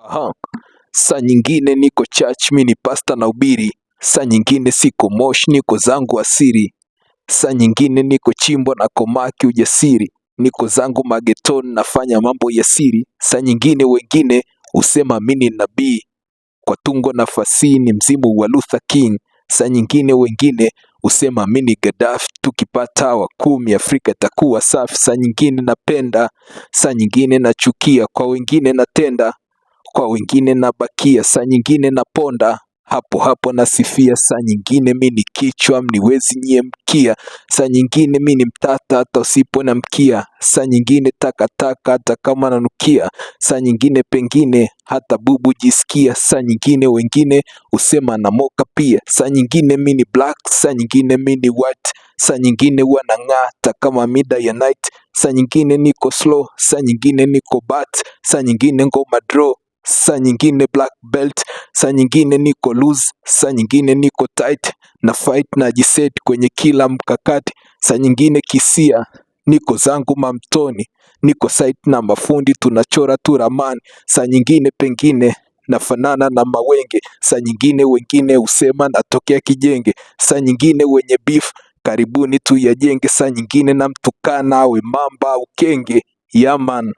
Aha. Saa nyingine niko church, mi ni pasta na ubiri. Saa nyingine siko mosh, niko zangu asiri. Saa nyingine niko chimbo na komaki ujasiri. Niko zangu mageton nafanya mambo ya siri. Saa nyingine wengine usema mini nabii, kwa tungo na fasihi ni mzimu wa Luther King. Saa nyingine wengine usema mini Gaddafi, tukipata wa 10 Afrika itakuwa safi. Saa nyingine napenda, saa nyingine nachukia, kwa wengine natenda, kwa wengine nabakia. Saa nyingine naponda, hapo hapo nasifia. Saa nyingine mini kichwa mniwezi nyie mkia. Saa nyingine mini mtata hata usipo na mkia. Saa nyingine takataka hata kama nanukia. Saa nyingine pengine hata bubu jisikia. Saa nyingine wengine usema na moka pia. Saa nyingine mini black, saa nyingine mini white. Saa nyingine wanang'aa hata kama mida ya night. Saa nyingine niko slow, saa nyingine niko bat. Saa nyingine ngoma draw, saa nyingine black belt. Saa nyingine niko loose, saa nyingine niko tight. Na fight na jiset kwenye kila mkakati. Saa nyingine kisia, niko zangu mamtoni. Niko site na mafundi tunachora tu ramani. Saa nyingine pengine nafanana na mawenge. Saa nyingine wengine usema natokea kijenge. Saa nyingine wenye beef karibuni tuyajenge. Saa nyingine namtukana awe mamba au kenge. Yeah man.